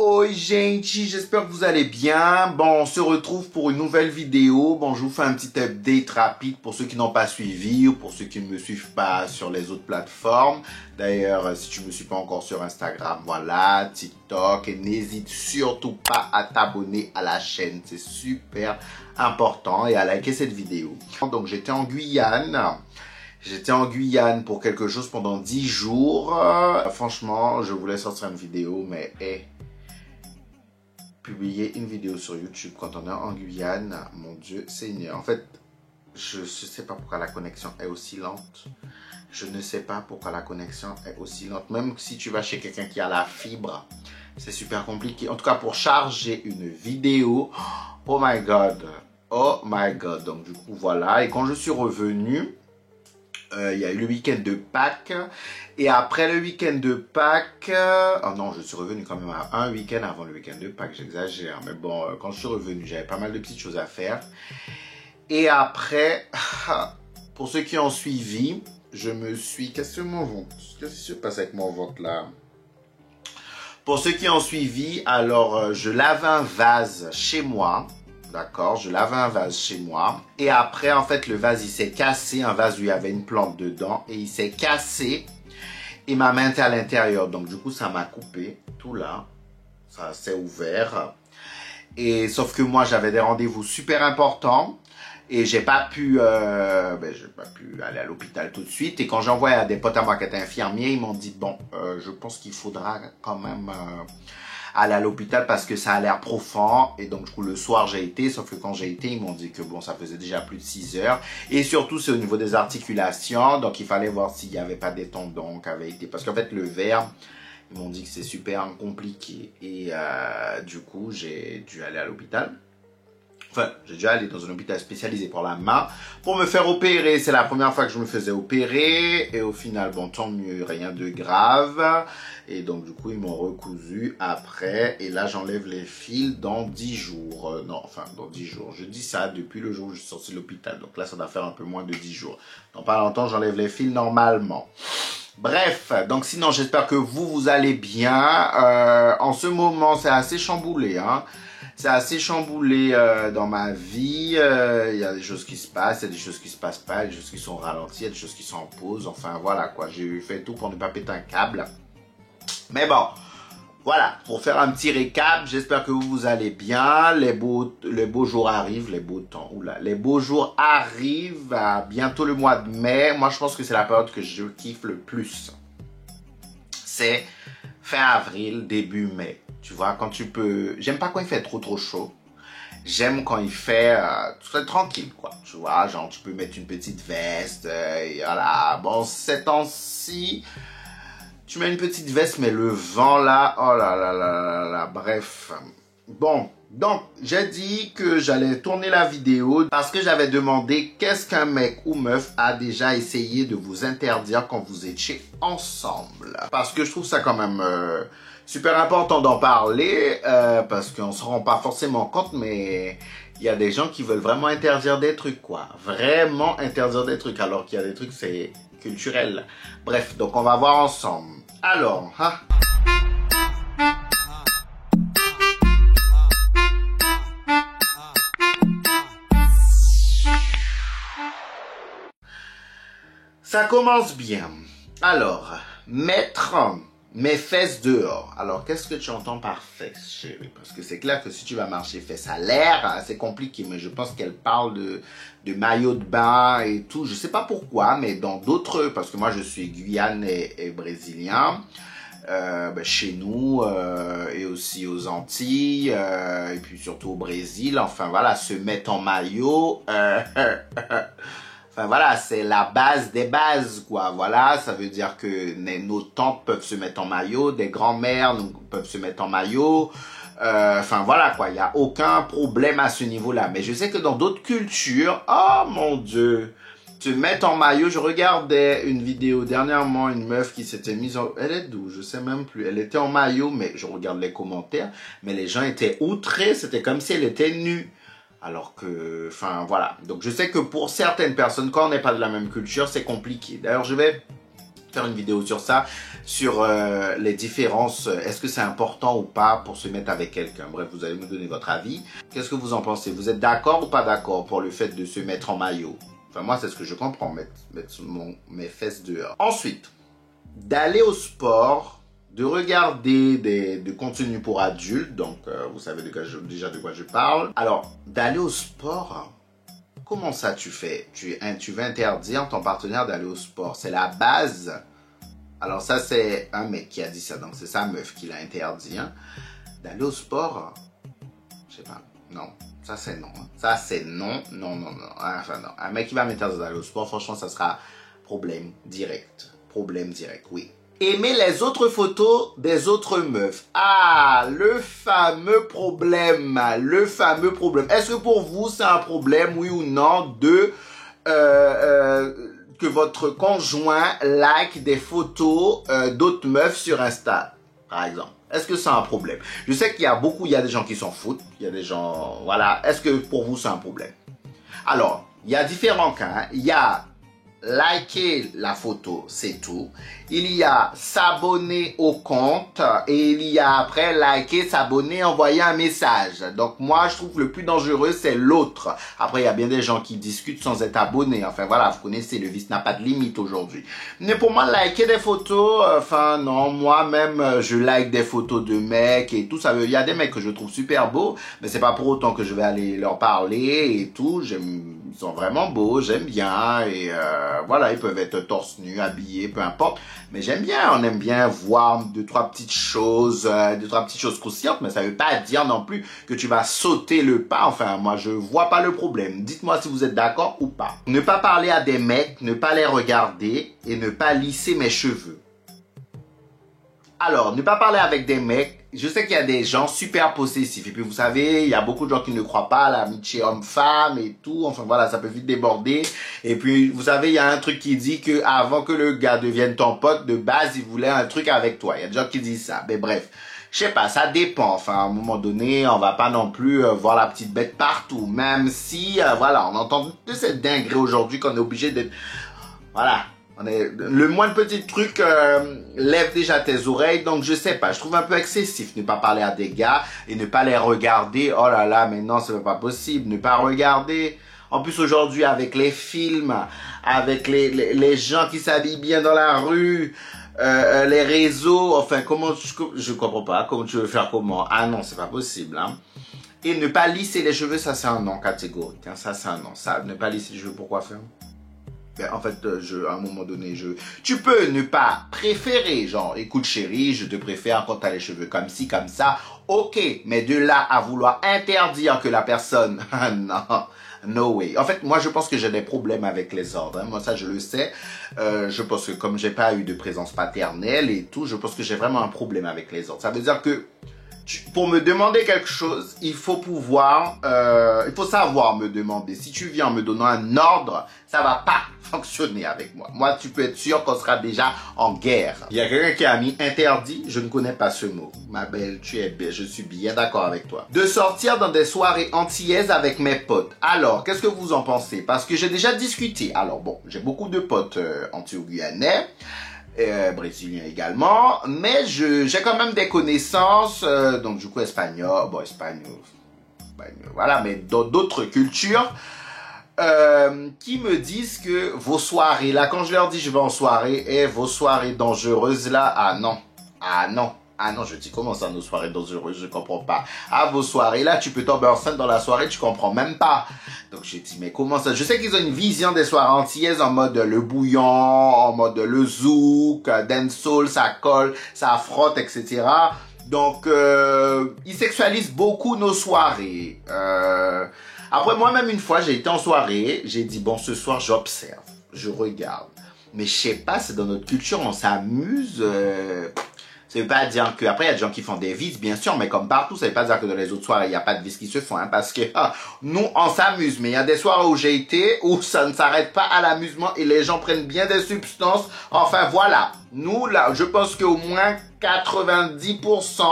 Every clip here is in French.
Oi gente, j'espère que vous allez bien. Bon, on se retrouve pour une nouvelle vidéo. Bon, je vous fais un petit update rapide pour ceux qui n'ont pas suivi ou pour ceux qui ne me suivent pas sur les autres plateformes. D'ailleurs, si tu ne me suis pas encore sur Instagram, voilà, TikTok, et n'hésite surtout pas à t'abonner à la chaîne. C'est super important et à liker cette vidéo. Donc, j'étais en Guyane. J'étais en Guyane pour quelque chose pendant 10 jours. Franchement, je voulais sortir une vidéo, mais publier une vidéo sur YouTube quand on est en Guyane, mon Dieu Seigneur. En fait, je ne sais pas pourquoi la connexion est aussi lente. Je ne sais pas pourquoi la connexion est aussi lente. Même si tu vas chez quelqu'un qui a la fibre, c'est super compliqué. En tout cas, pour charger une vidéo, oh my God. Oh my God. Donc, du coup, voilà. Et quand je suis revenu, il y a eu le week-end de Pâques. Et après le week-end de Pâques... oh non, je suis revenu quand même à un week-end avant le week-end de Pâques. J'exagère. Mais bon, quand je suis revenu, j'avais pas mal de petites choses à faire. Et après, pour ceux qui ont suivi, je me suis... Qu'est-ce qui se passe avec mon ventre là? Pour ceux qui ont suivi, alors je lave un vase chez moi. D'accord, je lavais un vase chez moi. Et après, en fait, le vase, il s'est cassé. Un vase où il y avait une plante dedans. Et il s'est cassé. Et ma main était à l'intérieur. Donc, du coup, ça m'a coupé. Tout là. Ça s'est ouvert. Et sauf que moi, j'avais des rendez-vous super importants. Et j'ai pas pu aller à l'hôpital tout de suite. Et quand j'ai envoyé à des potes à moi qui étaient infirmiers, ils m'ont dit, bon, je pense qu'il faudra quand même... aller à l'hôpital parce que ça a l'air profond. Et donc, du coup, le soir, j'ai été. Sauf que quand j'ai été, ils m'ont dit que bon, ça faisait déjà plus de 6 heures. Et surtout, c'est au niveau des articulations. Donc, il fallait voir s'il n'y avait pas des tendons qui avaient été... Parce qu'en fait, le verre, ils m'ont dit que c'est super compliqué. Et du coup, j'ai dû aller à l'hôpital. Enfin, j'ai dû aller dans un hôpital spécialisé pour la main pour me faire opérer. C'est la première fois que je me faisais opérer. Et au final, bon, tant mieux, rien de grave. Et donc, du coup, ils m'ont recousu après. Et là, j'enlève les fils dans 10 jours. Non, enfin, dans 10 jours. Je dis ça depuis le jour où je suis sorti de l'hôpital. Donc là, ça doit faire un peu moins de 10 jours. Dans pas longtemps, j'enlève les fils normalement. Bref, donc sinon, j'espère que vous allez bien. En ce moment, c'est assez chamboulé, hein. C'est assez chamboulé dans ma vie. Il y a des choses qui se passent, il y a des choses qui se passent pas, il y a des choses qui sont ralenties, il y a des choses qui sont en pause. Enfin, voilà quoi. J'ai fait tout pour ne pas péter un câble. Mais bon, voilà. Pour faire un petit récap, j'espère que vous allez bien. Les beaux jours arrivent, les beaux temps. Oula, les beaux jours arrivent à bientôt le mois de mai. Moi, je pense que c'est la période que je kiffe le plus. C'est fin avril, début mai. Tu vois, quand tu peux... J'aime pas quand il fait trop chaud. J'aime quand il fait très tranquille, quoi. Tu vois, genre, tu peux mettre une petite veste. Et voilà. Bon, ces temps-ci, tu mets une petite veste, mais le vent, là, oh là là là là là, bref. Bon, donc, j'ai dit que j'allais tourner la vidéo parce que j'avais demandé qu'est-ce qu'un mec ou meuf a déjà essayé de vous interdire quand vous étiez ensemble. Parce que je trouve ça quand même... super important d'en parler parce qu'on se rend pas forcément compte, mais il y a des gens qui veulent vraiment interdire des trucs, quoi. Vraiment interdire des trucs, alors qu'il y a des trucs, c'est culturel. Bref, donc on va voir ensemble. Alors, ça commence bien. Alors, mettre mes fesses dehors. Alors, qu'est-ce que tu entends par fesses, chérie? Parce que c'est clair que si tu vas marcher fesses à l'air, c'est compliqué. Mais je pense qu'elle parle de maillot de bain et tout. Je sais pas pourquoi, mais dans d'autres... Parce que moi, je suis guyanais et brésilien. Chez nous et aussi aux Antilles et puis surtout au Brésil. Enfin, voilà, se mettre en maillot... Enfin voilà, c'est la base des bases, quoi. Voilà, ça veut dire que nos tantes peuvent se mettre en maillot, des grands-mères peuvent se mettre en maillot. Enfin voilà, quoi. Il n'y a aucun problème à ce niveau-là. Mais je sais que dans d'autres cultures, oh mon Dieu, se mettre en maillot. Je regardais une vidéo dernièrement, une meuf qui s'était mise en... Elle est d'où? Je sais même plus. Elle était en maillot, mais je regarde les commentaires. Mais les gens étaient outrés. C'était comme si elle était nue. Alors que, enfin voilà. Donc je sais que pour certaines personnes, quand on n'est pas de la même culture, c'est compliqué. D'ailleurs, je vais faire une vidéo sur ça, sur les différences, est-ce que c'est important ou pas pour se mettre avec quelqu'un. Bref, vous allez me donner votre avis. Qu'est-ce que vous en pensez? Vous êtes d'accord ou pas d'accord pour le fait de se mettre en maillot? Enfin, moi, c'est ce que je comprends, mettre mes fesses dehors. Ensuite, d'aller au sport, de regarder du contenu pour adultes, donc vous savez déjà de quoi je parle. Alors, d'aller au sport... Comment ça tu fais? Tu veux interdire ton partenaire d'aller au sport. C'est la base. Alors ça, c'est un mec qui a dit ça. Donc c'est sa meuf qui l'a interdit. Hein. D'aller au sport, je sais pas. Non, ça c'est non. Ça c'est non, non, non, non. Enfin non. Un mec qui va m'interdire d'aller au sport, franchement, ça sera problème direct. Problème direct, oui. Aimer les autres photos des autres meufs. Ah, le fameux problème. Le fameux problème. Est-ce que pour vous, c'est un problème, oui ou non, de que votre conjoint like des photos d'autres meufs sur Insta, par exemple? Est-ce que c'est un problème? Je sais qu'il y a des gens qui s'en foutent. Il y a des gens, voilà. Est-ce que pour vous, c'est un problème? Alors, il y a différents cas. Hein. Il y a liker la photo, c'est tout. Il y a s'abonner au compte et il y a après liker, s'abonner, envoyer un message. Donc moi, je trouve que le plus dangereux, c'est l'autre. Après, il y a bien des gens qui discutent sans être abonnés. Enfin voilà, vous connaissez, le vice n'a pas de limite aujourd'hui. Mais pour moi, liker des photos, enfin non, moi-même, je like des photos de mecs et tout. Il y a des mecs que je trouve super beaux, mais c'est pas pour autant que je vais aller leur parler et tout. Ils sont vraiment beaux, j'aime bien et voilà, ils peuvent être torse nu, habillés, peu importe. Mais j'aime bien, on aime bien voir deux, trois petites choses croustillantes, mais ça veut pas dire non plus que tu vas sauter le pas. Enfin, moi, je vois pas le problème. Dites-moi si vous êtes d'accord ou pas. Ne pas parler à des mecs, ne pas les regarder et ne pas lisser mes cheveux. Alors, ne pas parler avec des mecs. Je sais qu'il y a des gens super possessifs. Et puis, vous savez, il y a beaucoup de gens qui ne croient pas à l'amitié homme-femme et tout. Enfin, voilà, ça peut vite déborder. Et puis, vous savez, il y a un truc qui dit que avant que le gars devienne ton pote, de base, il voulait un truc avec toi. Il y a des gens qui disent ça. Mais bref, je sais pas, ça dépend. Enfin, à un moment donné, on va pas non plus voir la petite bête partout. Même si, voilà, on entend de cette dinguerie aujourd'hui qu'on est obligé d'être... Voilà. Le moindre petit truc lève déjà tes oreilles, donc je sais pas, je trouve un peu excessif ne pas parler à des gars et ne pas les regarder. Oh là là, mais non, c'est pas possible, ne pas regarder. En plus aujourd'hui avec les films, avec les gens qui s'habillent bien dans la rue, les réseaux, enfin comment je comprends pas, comment tu veux faire comment? Ah non, c'est pas possible, hein. Et ne pas lisser les cheveux, ça c'est un non catégorique, hein. Ça c'est un non. Ça, ne pas lisser les cheveux, pourquoi faire? En fait, à un moment donné, tu peux ne pas préférer, genre, écoute chérie, je te préfère quand t'as les cheveux comme ci, comme ça, ok, mais de là à vouloir interdire que la personne, non, no way. En fait, moi, je pense que j'ai des problèmes avec les ordres, hein. Moi, ça, je le sais. Je pense que comme j'ai pas eu de présence paternelle et tout, je pense que j'ai vraiment un problème avec les ordres. Ça veut dire que pour me demander quelque chose, il faut savoir me demander. Si tu viens en me donnant un ordre, ça va pas fonctionner avec moi. Moi, tu peux être sûr qu'on sera déjà en guerre. Il y a quelqu'un qui a mis interdit, je ne connais pas ce mot. Ma belle, tu es belle, je suis bien d'accord avec toi. De sortir dans des soirées antillaises avec mes potes. Alors, qu'est-ce que vous en pensez? Parce que j'ai déjà discuté. Alors bon, j'ai beaucoup de potes anti-guyanais. Brésilien également, mais j'ai quand même des connaissances, donc du coup espagnol, voilà, mais dans d'autres cultures, qui me disent que vos soirées, là, quand je leur dis je vais en soirée, et vos soirées dangereuses là, ah non, je dis comment ça nos soirées dangereuses, je comprends pas. Ah, vos soirées là, tu peux tomber enceinte dans la soirée, tu comprends même pas. Donc j'ai dit mais comment ça? Je sais qu'ils ont une vision des soirées antillaises en mode le bouillon, en mode le zouk, dancehall, ça colle, ça frotte, etc. Donc ils sexualisent beaucoup nos soirées. Après moi-même une fois j'ai été en soirée, j'ai dit bon ce soir j'observe, je regarde. Mais je sais pas, c'est dans notre culture, on s'amuse. Ça veut pas dire que, après il y a des gens qui font des vices, bien sûr, mais comme partout, ça veut pas dire que dans les autres soirées, il n'y a pas de vices qui se font, hein, parce que nous, on s'amuse, mais il y a des soirées où j'ai été, où ça ne s'arrête pas à l'amusement et les gens prennent bien des substances. Enfin, voilà. Nous, là, je pense qu'au moins 90%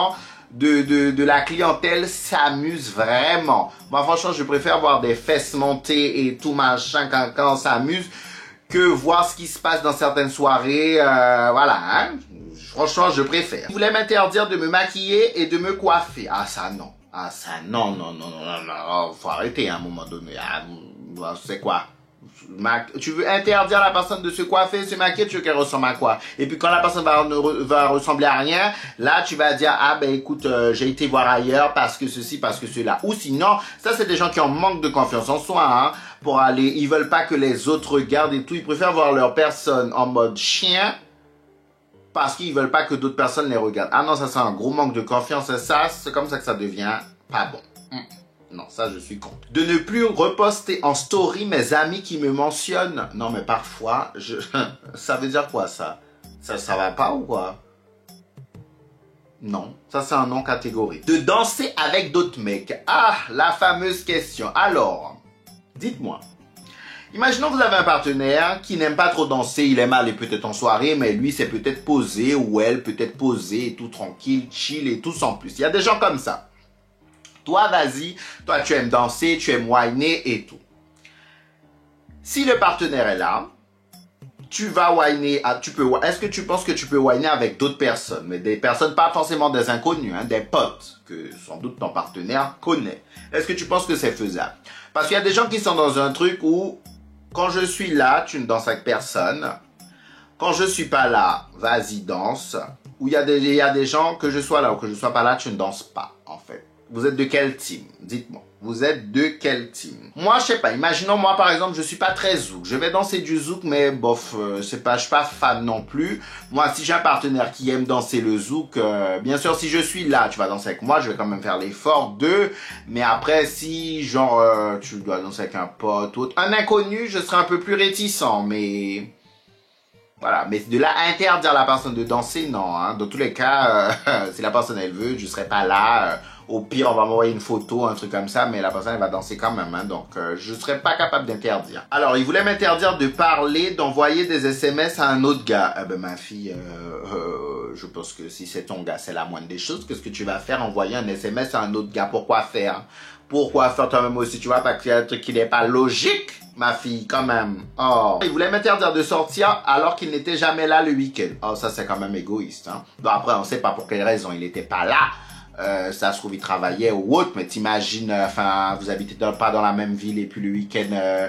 de la clientèle s'amuse vraiment. Moi, franchement, je préfère voir des fesses monter et tout machin quand on s'amuse, que voir ce qui se passe dans certaines soirées, voilà, hein. Franchement, je préfère. Il voulait m'interdire de me maquiller et de me coiffer. Ah, ça, non. Ah, ça, non, non, non, non, non, non. Oh, faut arrêter à un moment donné. Ah, c'est quoi? Tu veux interdire à la personne de se coiffer, se maquiller, tu veux qu'elle ressemble à quoi? Et puis quand la personne va ressembler à rien, là tu vas dire, ah ben écoute, j'ai été voir ailleurs parce que ceci, parce que cela. Ou sinon, ça c'est des gens qui ont manque de confiance en soi, hein, pour aller, ils veulent pas que les autres regardent et tout, ils préfèrent voir leur personne en mode chien, parce qu'ils veulent pas que d'autres personnes les regardent. Ah non, ça c'est un gros manque de confiance, et ça, c'est comme ça que ça devient pas bon. Non, ça, je suis contre. De ne plus reposter en story mes amis qui me mentionnent. Non, mais parfois, ça veut dire quoi, ça? Ça va pas ou quoi? Non, ça, c'est un non catégorique. De danser avec d'autres mecs. Ah, la fameuse question. Alors, dites-moi. Imaginons que vous avez un partenaire qui n'aime pas trop danser, il aime aller peut-être en soirée, mais lui, c'est peut-être posé, ou elle peut-être posée, et tout tranquille, chill, et tout sans plus. Il y a des gens comme ça. Toi, vas-y, toi, tu aimes danser, tu aimes whiner et tout. Si le partenaire est là, tu vas whiner, est-ce que tu penses que tu peux whiner avec d'autres personnes? Mais des personnes, pas forcément des inconnus, hein, des potes, que sans doute ton partenaire connaît. Est-ce que tu penses que c'est faisable? Parce qu'il y a des gens qui sont dans un truc où, quand je suis là, tu ne danses avec personne. Quand je suis pas là, vas-y, danse. Ou il y a des gens, que je sois là ou que je sois pas là, tu ne danses pas, en fait. Vous êtes de quel team? Dites-moi. Vous êtes de quel team? Moi, je sais pas. Imaginons, moi, par exemple, je suis pas très zouk. Je vais danser du zouk, mais bof, je suis pas fan non plus. Moi, si j'ai un partenaire qui aime danser le zouk, bien sûr, si je suis là, tu vas danser avec moi, je vais quand même faire l'effort de. Mais après, si, genre, tu dois danser avec un pote ou un inconnu, je serai un peu plus réticent, mais... Voilà, mais de là à interdire à la personne de danser, non. Hein. Dans tous les cas, si la personne elle veut, je serai pas là. Au pire, on va m'envoyer une photo, un truc comme ça, mais la personne elle va danser quand même. Hein, donc, je serai pas capable d'interdire. Alors, il voulait m'interdire de parler, d'envoyer des SMS à un autre gars. Eh ben, ma fille, je pense que si c'est ton gars, c'est la moindre des choses. Qu'est-ce que tu vas faire? Envoyer un SMS à un autre gars? Pourquoi faire? Pourquoi faire toi-même aussi? Tu vois, parce qu'il y a un truc qui n'est pas logique. Ma fille, quand même. Oh. Il voulait m'interdire de sortir alors qu'il n'était jamais là le week-end. Oh, ça, c'est quand même égoïste. Hein. Bon, après, on sait pas pour quelle raison il n'était pas là. Ça se trouve, il travaillait ou autre. Mais t'imagines, enfin, vous habitez pas dans la même ville et puis le week-end,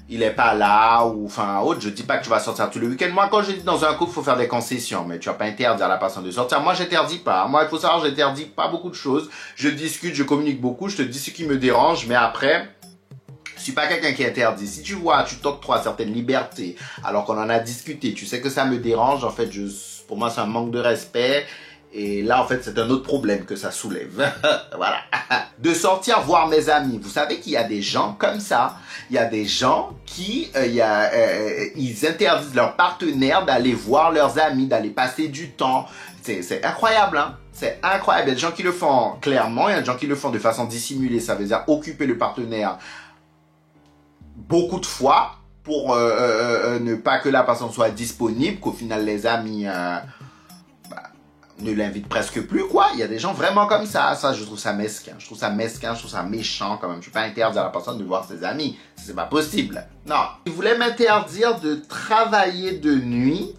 il est pas là ou enfin autre. Je dis pas que tu vas sortir tout le week-end. Moi, quand je dis dans un couple, il faut faire des concessions. Mais tu vas pas interdire à la personne de sortir. Moi, j'interdis pas. Moi, il faut savoir, j'interdis pas beaucoup de choses. Je discute, je communique beaucoup. Je te dis ce qui me dérange. Mais après... Je suis pas quelqu'un qui interdit. Si tu vois, tu t'octroies certaines libertés, alors qu'on en a discuté, tu sais que ça me dérange, en fait, pour moi, c'est un manque de respect. Et là, en fait, c'est un autre problème que ça soulève. Voilà. De sortir voir mes amis. Vous savez qu'il y a des gens comme ça. Il y a des gens qui, ils interdisent leurs partenaires d'aller voir leurs amis, d'aller passer du temps. C'est incroyable, hein. C'est incroyable. Il y a des gens qui le font clairement, il y a des gens qui le font de façon dissimulée. Ça veut dire occuper le partenaire beaucoup de fois pour ne pas que la personne soit disponible, qu'au final les amis ne l'invitent presque plus, quoi. Il y a des gens vraiment comme ça. Ça, je trouve ça mesquin. Je trouve ça mesquin, je trouve ça méchant quand même. Je ne peux pas interdire à la personne de voir ses amis. C'est pas possible. Non. Il voulait m'interdire de travailler de nuit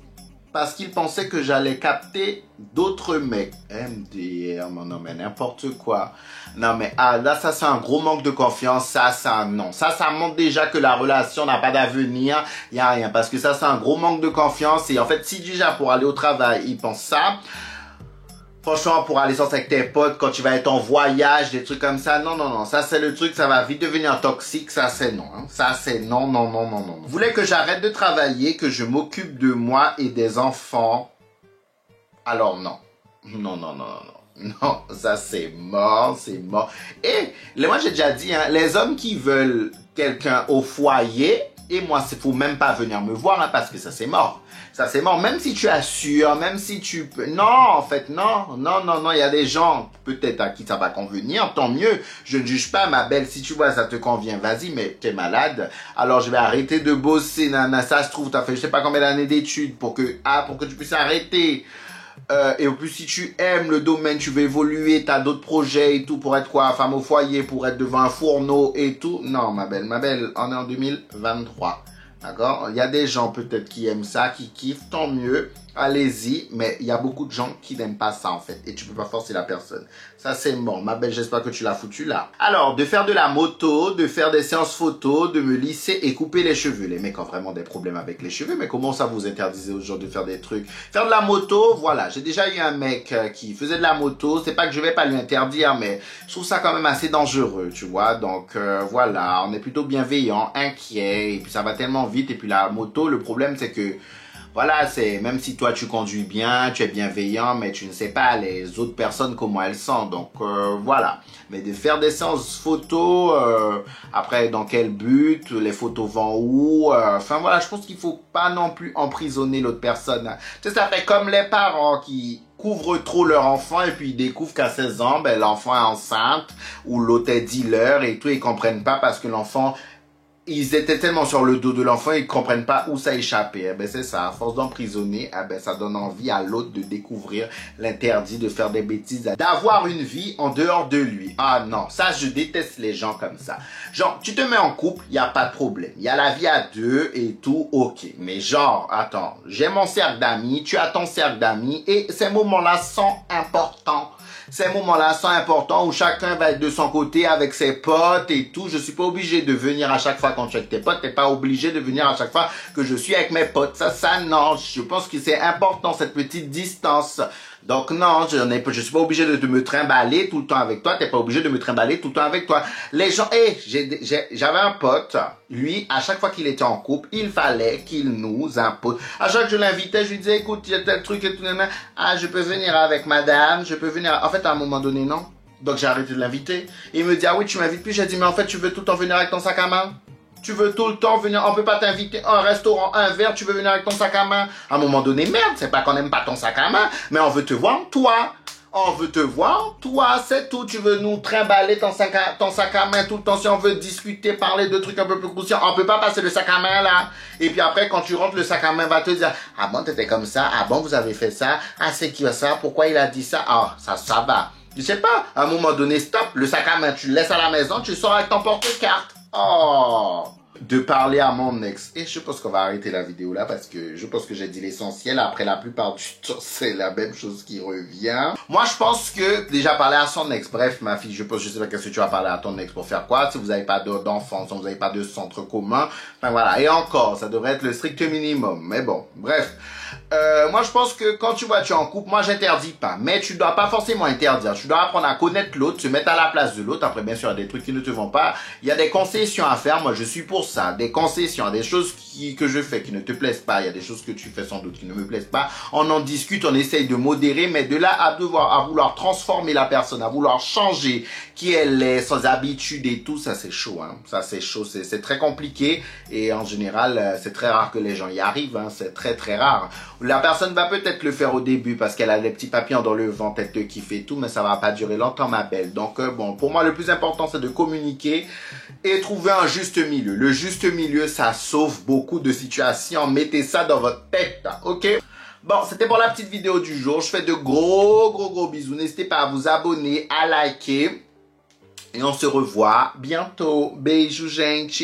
parce qu'il pensait que j'allais capter d'autres mecs. MDR, non mais n'importe quoi. Non mais là ça c'est un gros manque de confiance, ça non. Ça montre déjà que la relation n'a pas d'avenir, il n'y a rien. Parce que ça c'est un gros manque de confiance et en fait si déjà pour aller au travail il pense ça, franchement pour aller sortir avec tes potes quand tu vas être en voyage, des trucs comme ça, non. Ça c'est le truc, ça va vite devenir toxique, ça c'est non. Hein. Ça c'est non. Vous voulez que j'arrête de travailler, que je m'occupe de moi et des enfants? Alors non. Non, ça c'est mort. Et moi j'ai déjà dit, hein, les hommes qui veulent quelqu'un au foyer, et moi il faut même pas venir me voir hein, parce que ça c'est mort. Ça c'est mort, même si tu assures, même si tu peux... Non, en fait, non, il y a des gens peut-être à qui ça va convenir, tant mieux. Je ne juge pas, ma belle, si tu vois ça te convient, vas-y, mais t'es malade. Alors je vais arrêter de bosser, nana, ça se trouve, t'as fait je sais pas combien d'années d'études pour que tu puisses arrêter. Et au plus si tu aimes le domaine, tu veux évoluer, t'as d'autres projets et tout pour être quoi, femme au foyer, pour être devant un fourneau et tout. Non, ma belle, on est en 2023. D'accord? Il y a des gens peut-être qui aiment ça, qui kiffent, tant mieux. Allez-y, mais il y a beaucoup de gens qui n'aiment pas ça en fait. Et tu peux pas forcer la personne. Ça c'est bon. Ma belle, j'espère que tu l'as foutu là. Alors, de faire de la moto, de faire des séances photos, de me lisser et couper les cheveux. Les mecs ont vraiment des problèmes avec les cheveux. Mais comment ça vous interdisez aux gens de faire des trucs? Faire de la moto, voilà. J'ai déjà eu un mec qui faisait de la moto. C'est pas que je vais pas lui interdire, mais je trouve ça quand même assez dangereux, tu vois. Donc voilà, on est plutôt bienveillant, inquiet. Et puis ça va tellement vite. Et puis la moto, le problème c'est que voilà, c'est même si toi tu conduis bien, tu es bienveillant, mais tu ne sais pas les autres personnes comment elles sont. Donc voilà. Mais de faire des séances photos, après dans quel but, les photos vont où, enfin voilà, je pense qu'il faut pas non plus emprisonner l'autre personne. Tu sais, ça fait comme les parents qui couvrent trop leur enfant et puis ils découvrent qu'à 16 ans, ben l'enfant est enceinte ou l'autre est dealer et tout, ils comprennent pas parce que l'enfant ils étaient tellement sur le dos de l'enfant, ils comprennent pas où ça échappait. Eh ben c'est ça, à force d'emprisonner, eh ben ça donne envie à l'autre de découvrir l'interdit, de faire des bêtises, d'avoir une vie en dehors de lui. Ah non, ça je déteste les gens comme ça. Genre, tu te mets en couple, il y a pas de problème. Il y a la vie à deux et tout, ok. Mais genre, attends, j'ai mon cercle d'amis, tu as ton cercle d'amis et ces moments-là sont importants. Ces moments-là sont importants où chacun va être de son côté avec ses potes et tout. Je suis pas obligé de venir à chaque fois quand tu es avec tes potes. T'es pas obligé de venir à chaque fois que je suis avec mes potes. Ça, non. Je pense que c'est important, cette petite distance. Donc non, je suis pas obligé de me trimballer tout le temps avec toi. T'es pas obligé de me trimballer tout le temps avec toi. Les gens, j'avais un pote. Lui, à chaque fois qu'il était en couple, il fallait qu'il nous impose. À chaque fois que je l'invitais, je lui disais, écoute, il y a tel truc et tout. Ah, je peux venir avec madame, je peux venir. En fait, à un moment donné, non. Donc j'ai arrêté de l'inviter. Il me dit, ah oui, tu m'invites plus. J'ai dit, mais en fait, tu veux tout le temps venir avec ton sac à main? Tu veux tout le temps venir, on peut pas t'inviter à un restaurant, un verre, tu veux venir avec ton sac à main. À un moment donné, merde, c'est pas qu'on aime pas ton sac à main, mais on veut te voir, toi. On veut te voir, toi, c'est tout. Tu veux nous trimballer ton sac à main tout le temps. Si on veut discuter, parler de trucs un peu plus croustillants, on peut pas passer le sac à main là. Et puis après, quand tu rentres, le sac à main va te dire, ah bon, t'étais comme ça, ah bon, vous avez fait ça, ah c'est qui a ça, pourquoi il a dit ça, ah ça va. Je sais pas, à un moment donné, stop, le sac à main, tu le laisses à la maison, tu sors avec ton porte-carte. Oh, de parler à mon ex. Et je pense qu'on va arrêter la vidéo là parce que je pense que j'ai dit l'essentiel. Après, la plupart du temps, c'est la même chose qui revient. Moi, je pense que déjà parler à son ex. Bref, ma fille, je sais pas qu'est-ce que tu vas parler à ton ex pour faire quoi. Si vous n'avez pas d'enfants, si vous n'avez pas de centre commun. Enfin voilà. Et encore, ça devrait être le strict minimum. Mais bon, bref. Moi, je pense que quand tu es en couple, moi, j'interdis pas. Mais tu dois pas forcément interdire. Tu dois apprendre à connaître l'autre, se mettre à la place de l'autre. Après, bien sûr, il y a des trucs qui ne te vont pas. Il y a des concessions à faire. Moi, je suis pour ça. Des concessions, des choses que je fais qui ne te plaisent pas. Il y a des choses que tu fais sans doute qui ne me plaisent pas. On en discute, on essaye de modérer. Mais de là à vouloir transformer la personne, à vouloir changer qui elle est, sans habitude et tout, ça c'est chaud. Hein. Ça c'est chaud, c'est très compliqué. Et en général, c'est très rare que les gens y arrivent. Hein. C'est très très rare. La personne va peut-être le faire au début parce qu'elle a des petits papillons dans le ventre, elle te kiffe et tout, mais ça va pas durer longtemps, ma belle. Donc bon, pour moi, le plus important, c'est de communiquer et trouver un juste milieu. Le juste milieu, ça sauve beaucoup de situations. Mettez ça dans votre tête, ok? Bon, c'était pour la petite vidéo du jour. Je fais de gros bisous. N'hésitez pas à vous abonner, à liker. Et on se revoit bientôt. Beijo, gente.